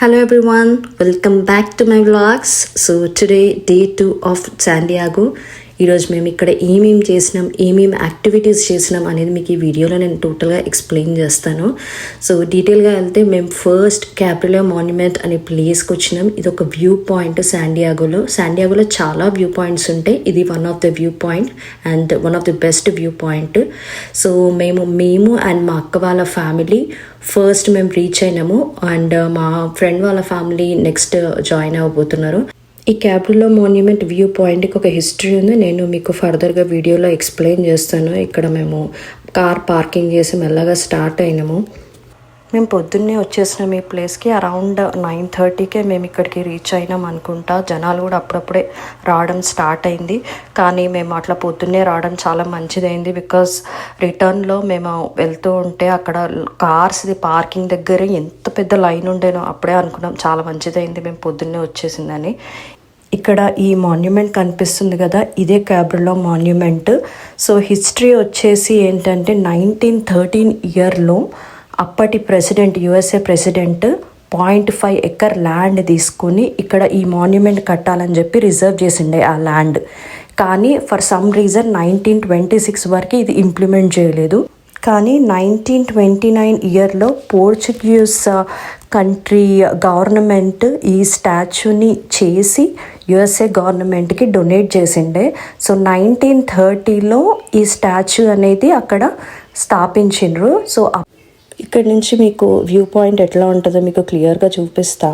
Hello everyone, welcome back to my vlogs. So today day 2 of San Diego. ఈరోజు మేము ఇక్కడ ఏమేమి చేసినాం, ఏమేమి యాక్టివిటీస్ చేసినాం అనేది మీకు ఈ వీడియోలో నేను టోటల్గా ఎక్స్ప్లెయిన్ చేస్తాను. సో డీటెయిల్గా వెళ్తే మేము ఫస్ట్ క్యాబ్రిలో మాన్యుమెంట్ అనే ప్లేస్కి వచ్చినాం. ఇది ఒక వ్యూ పాయింట్ శాండియాగోలో చాలా వ్యూ పాయింట్స్ ఉంటాయి. ఇది one of the view point and one of the best view point. So మేము అండ్ మా అక్క వాళ్ళ ఫ్యామిలీ ఫస్ట్ మేము రీచ్ అయినాము అండ్ మా ఫ్రెండ్ వాళ్ళ ఫ్యామిలీ నెక్స్ట్ జాయిన్ అవ్వబోతున్నారు. ఈ క్యాబ్రిలో మాన్యుమెంట్ వ్యూ పాయింట్కి ఒక హిస్టరీ ఉంది, నేను మీకు ఫర్దర్గా వీడియోలో ఎక్స్ప్లెయిన్ చేస్తాను. ఇక్కడ మేము కార్ పార్కింగ్ చేసి మెల్లగా స్టార్ట్ అయినాము. మేము పొద్దున్నే వచ్చేసినాం ఈ ప్లేస్కి. అరౌండ్ 9:30కే మేము ఇక్కడికి రీచ్ అయినాం అనుకుంటా. జనాలు కూడా అప్పుడప్పుడే రావడం స్టార్ట్ అయింది, కానీ మేము అట్లా పొద్దున్నే రావడం చాలా మంచిదైంది. బికాజ్ రిటర్న్లో మేము వెళ్తూ ఉంటే అక్కడ కార్స్ది పార్కింగ్ దగ్గర ఎంత పెద్ద లైన్ ఉండేనో అప్పుడే అనుకున్నాం చాలా మంచిదైంది మేము పొద్దున్నే వచ్చేసిందని. ఇక్కడ ఈ మాన్యుమెంట్ కనిపిస్తుంది కదా, ఇదే క్యాబ్రిలో మాన్యుమెంట్. సో హిస్టరీ వచ్చేసి ఏంటంటే 1913 ఇయర్లో అప్పటి president, USA president 0.5 acre land తీసుకుని ఇక్కడ ఈ మాన్యుమెంట్ కట్టాలని చెప్పి రిజర్వ్ చేసిండే ఆ ల్యాండ్. కానీ ఫర్ సమ్ రీజన్ 1926 వరకు ఇది ఇంప్లిమెంట్ చేయలేదు. కానీ 1929 ఇయర్లో పోర్చుగీస్ కంట్రీ గవర్నమెంట్ ఈ స్టాచ్యూని చేసి యుఎస్ఏ గవర్నమెంట్కి డొనేట్ చేసిండే. సో 1930లో ఈ స్టాచ్యూ అనేది అక్కడ స్థాపించిండ్రు. సో ఇక్కడ నుంచి మీకు వ్యూ పాయింట్ ఎట్లా ఉంటుందో మీకు క్లియర్గా చూపిస్తా.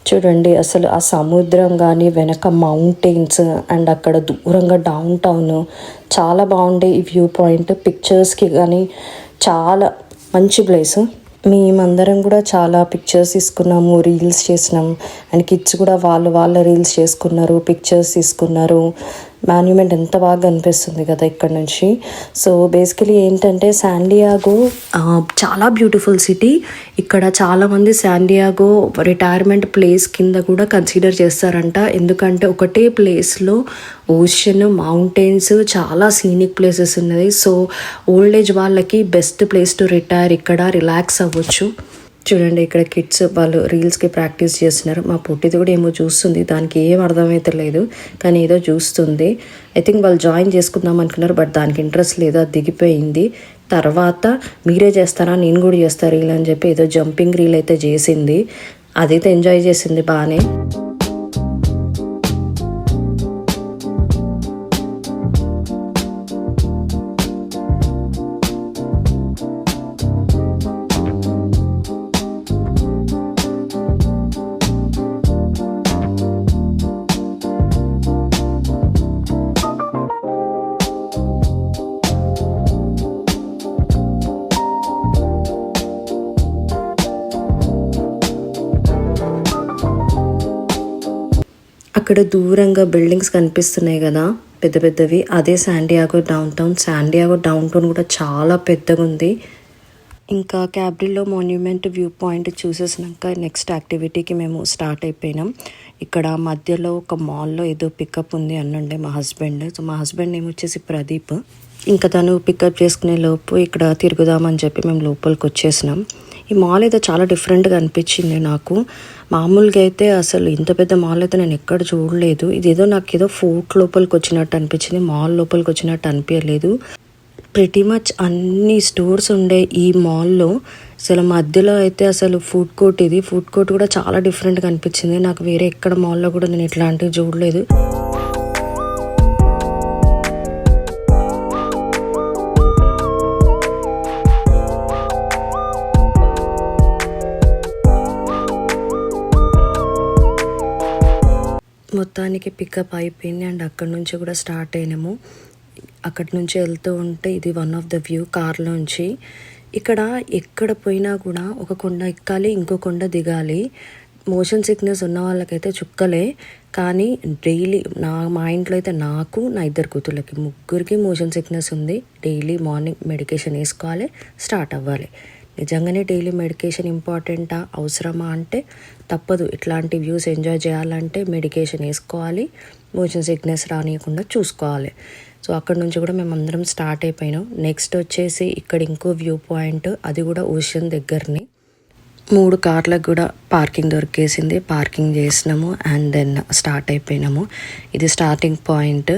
చూడండి, అసలు ఆ సముద్రం కానీ వెనక మౌంటైన్స్ అండ్ అక్కడ దూరంగా డౌన్ టౌన్ చాలా బాగుండే ఈ వ్యూ పాయింట్. పిక్చర్స్కి కానీ చాలా మంచి ప్లేస్. మేమందరం కూడా చాలా పిక్చర్స్ తీసుకున్నాము, రీల్స్ చేసినాం అండ్ కిడ్స్ కూడా వాళ్ళ రీల్స్ చేసుకున్నారు, పిక్చర్స్ తీసుకున్నారు. మాన్యుమెంట్ ఎంత బాగా కనిపిస్తుంది కదా ఇక్కడ నుంచి. సో బేసికలీ ఏంటంటే శాండియాగో చాలా బ్యూటిఫుల్ సిటీ. ఇక్కడ చాలామంది శాండియాగో రిటైర్మెంట్ ప్లేస్ కింద కూడా కన్సిడర్ చేస్తారంట. ఎందుకంటే ఒకటే ప్లేస్లో ఓషన్, మౌంటైన్స్, చాలా సీనిక్ ప్లేసెస్ ఉన్నది. సో ఓల్డ్ ఏజ్ వాళ్ళకి బెస్ట్ ప్లేస్ టు రిటైర్, ఇక్కడ రిలాక్స్ అవ్వచ్చు. చూడండి, ఇక్కడ కిడ్స్ వాళ్ళు రీల్స్కి ప్రాక్టీస్ చేస్తున్నారు. మా పుట్టిది కూడా ఏమో చూస్తుంది, దానికి ఏం అర్థమైతే లేదు కానీ ఏదో చూస్తుంది. ఐ థింక్ వాళ్ళు జాయిన్ చేసుకుందాం అనుకున్నారు, బట్ దానికి ఇంట్రెస్ట్ లేదు, అది దిగిపోయింది. తర్వాత మీరే చేస్తారా, నేను కూడా చేస్తా రీల్ అని చెప్పి ఏదో జంపింగ్ రీల్ అయితే చేసింది. అదైతే ఎంజాయ్ చేసింది బాగానే. అక్కడ దూరంగా బిల్డింగ్స్ కనిపిస్తున్నాయి కదా పెద్ద పెద్దవి, అదే San Diego down town. San Diego down town కూడా చాలా పెద్దగా ఉంది. ఇంకా క్యాబ్రిలో మాన్యుమెంట్ వ్యూ పాయింట్ చూసేసినాక నెక్స్ట్ యాక్టివిటీకి మేము స్టార్ట్ అయిపోయినాం. ఇక్కడ మధ్యలో ఒక మాల్లో ఏదో పికప్ ఉంది అన్నుండే మా హస్బెండ్. సో మా హస్బెండ్ నేమ్ వచ్చేసి ప్రదీప్. ఇంకా తను పికప్ చేసుకునే లోపు ఇక్కడ తిరుగుదామని చెప్పి మేము లోపలికి వచ్చేసినాం. ఈ మాల్ అయితే చాలా డిఫరెంట్గా అనిపించింది నాకు. మామూలుగా అయితే అసలు ఇంత పెద్ద మాల్ అయితే నేను ఎక్కడ చూడలేదు. ఇదేదో నాకు ఏదో ఫోర్ట్ లోపలికి వచ్చినట్టు అనిపించింది, మాల్ లోపలికి వచ్చినట్టు అనిపించలేదు. ప్రిటీ మచ్ అన్ని స్టోర్స్ ఉండే ఈ మాల్లో. అసలు మధ్యలో అయితే అసలు ఫుడ్ కోర్ట్, ఇది ఫుడ్ కోర్ట్ కూడా చాలా డిఫరెంట్గా అనిపించింది నాకు. వేరే ఎక్కడ మాల్లో కూడా నేను ఇట్లాంటివి చూడలేదు. మొత్తానికి పికప్ అయిపోయింది అండ్ అక్కడి నుంచి కూడా స్టార్ట్ అయినాము. అక్కడి నుంచి వెళ్తూ ఉంటే ఇది వన్ ఆఫ్ ద వ్యూ కార్లోంచి. ఇక్కడ ఎక్కడ పోయినా కూడా ఒక కొండ ఎక్కాలి, ఇంకో కొండ దిగాలి. మోషన్ సిక్నెస్ ఉన్న వాళ్ళకైతే చుక్కలే, కానీ డైలీ మా ఇంట్లో అయితే నాకు, నా 2 కూతుళ్ళకి, ముగ్గురికి మోషన్ సిక్నెస్ ఉంది. డైలీ మార్నింగ్ మెడికేషన్ వేసుకోవాలి, స్టార్ట్ అవ్వాలి. నిజంగానే డైలీ మెడికేషన్ ఇంపార్టెంటా, అవసరమా అంటే తప్పదు. ఇట్లాంటి వ్యూస్ ఎంజాయ్ చేయాలంటే మెడికేషన్ వేసుకోవాలి, మోషన్ సిక్నెస్ రానియకుండా చూసుకోవాలి. సో అక్కడ నుంచి కూడా మేము అందరం స్టార్ట్ అయిపోయినాం. నెక్స్ట్ వచ్చేసి ఇక్కడ ఇంకో వ్యూ పాయింట్, అది కూడా ఓషన్ దగ్గరనే. 3 కార్లకు కూడా పార్కింగ్ దొరికేసింది. పార్కింగ్ చేసినాము అండ్ దెన్ స్టార్ట్ అయిపోయినాము. ఇది స్టార్టింగ్ పాయింట్.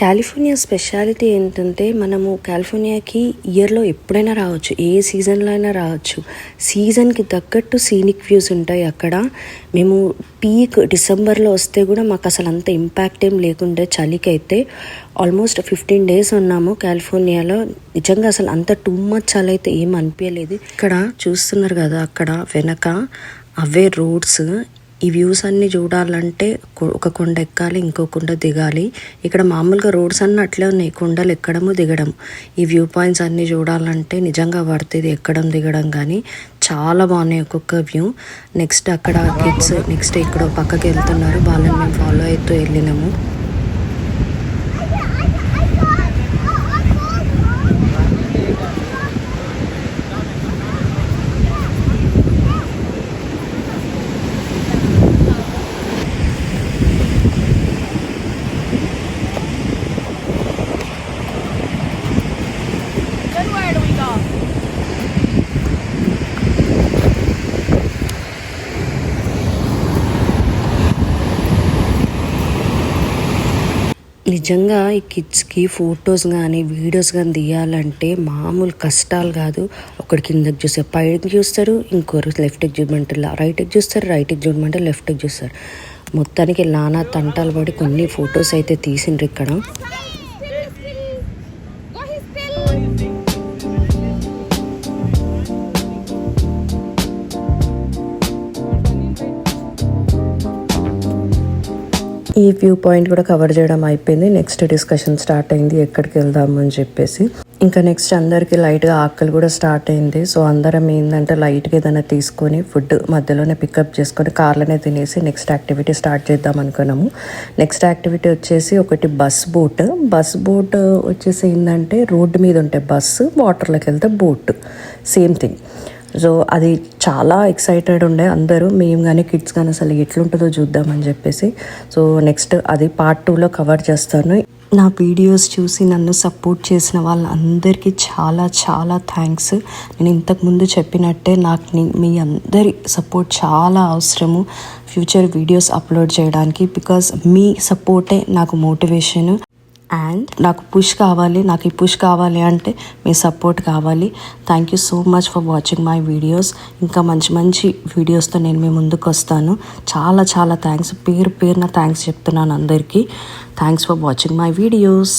కాలిఫోర్నియా స్పెషాలిటీ ఏంటంటే మనము కాలిఫోర్నియాకి ఇయర్లో ఎప్పుడైనా రావచ్చు, ఏ సీజన్లో అయినా రావచ్చు. సీజన్కి తగ్గట్టు సీనిక్ వ్యూస్ ఉంటాయి అక్కడ. మేము పీక్ డిసెంబర్లో వస్తే కూడా మాకు అసలు అంత ఇంపాక్ట్ ఏం లేకుండే. చలికి అయితే ఆల్మోస్ట్ 15 days ఉన్నాము కాలిఫోర్నియాలో. నిజంగా అసలు అంత టూ మచ్ చలి అయితే ఏం అనిపించలేదు. ఇక్కడ చూస్తున్నారు కదా, అక్కడ వెనక అవే రోడ్స్. ఈ వ్యూస్ అన్నీ చూడాలంటే ఒక కొండ ఎక్కాలి, ఇంకో కొండ దిగాలి. ఇక్కడ మామూలుగా రోడ్స్ అన్నీ అట్లే ఉన్నాయి, కొండలు ఎక్కడము దిగడం. ఈ వ్యూ పాయింట్స్ అన్నీ చూడాలంటే నిజంగా పడుతుంది ఎక్కడం దిగడం. కానీ చాలా బాగున్నాయి ఒక్కొక్క వ్యూ. నెక్స్ట్ అక్కడ కిడ్స్ నెక్స్ట్ ఇక్కడ పక్కకి వెళ్తున్నారు, వాళ్ళని మేము ఫాలో అవుతూ వెళ్ళినాము. నిజంగా ఈ కిడ్స్కి ఫొటోస్ కానీ వీడియోస్ కానీ తీయాలంటే మామూలు కష్టాలు కాదు. ఒకటి కిందకి చూస్తారు, పైకి చూస్తారు, ఇంకోరు లెఫ్ట్కి చూడమంటే రైట్కి చూస్తారు, రైట్కి చూడమంటే లెఫ్ట్కి చూస్తారు. మొత్తానికి నానా తంటాలు పడి కొన్ని ఫొటోస్ అయితే తీసిండ్రు ఇక్కడ. ఈ వ్యూ పాయింట్ కూడా కవర్ చేయడం అయిపోయింది. నెక్స్ట్ డిస్కషన్ స్టార్ట్ అయింది ఎక్కడికి వెళ్దాము అని చెప్పేసి. ఇంకా నెక్స్ట్ అందరికీ లైట్గా ఆకలి కూడా స్టార్ట్ అయింది. సో అందరం ఏంటంటే లైట్గా ఏదైనా తీసుకొని ఫుడ్ మధ్యలోనే పికప్ చేసుకొని కార్లోనే తినేసి నెక్స్ట్ యాక్టివిటీ స్టార్ట్ చేద్దాం అనుకున్నాము. నెక్స్ట్ యాక్టివిటీ వచ్చేసి ఒకటి బస్ బోట్ వచ్చేసి ఏంటంటే రోడ్డు మీద ఉంటే బస్సు, వాటర్లోకి వెళ్తే బోట్, సేమ్ థింగ్. సో అది చాలా ఎక్సైటెడ్ ఉండే అందరూ, మేము కానీ కిడ్స్ కానీ అసలు ఎట్లుంటుందో చూద్దామని చెప్పేసి. సో నెక్స్ట్ అది పార్ట్ 2లో కవర్ చేస్తాను. నా వీడియోస్ చూసి నన్ను సపోర్ట్ చేసిన వాళ్ళందరికీ చాలా చాలా థ్యాంక్స్. నేను ఇంతకుముందు చెప్పినట్టే నాకు మీ అందరి సపోర్ట్ చాలా అవసరము ఫ్యూచర్ వీడియోస్ అప్లోడ్ చేయడానికి. బికాజ్ మీ సపోర్టే నాకు మోటివేషన్ అండ్ నాకు ఈ పుష్ కావాలి అంటే మీ సపోర్ట్ కావాలి. Thank you so much for watching my videos. ఇంకా మంచి మంచి వీడియోస్తో నేను మీ ముందుకు వస్తాను. చాలా చాలా థ్యాంక్స్, పేరున థ్యాంక్స్ చెప్తున్నాను అందరికీ. Thanks for watching my videos.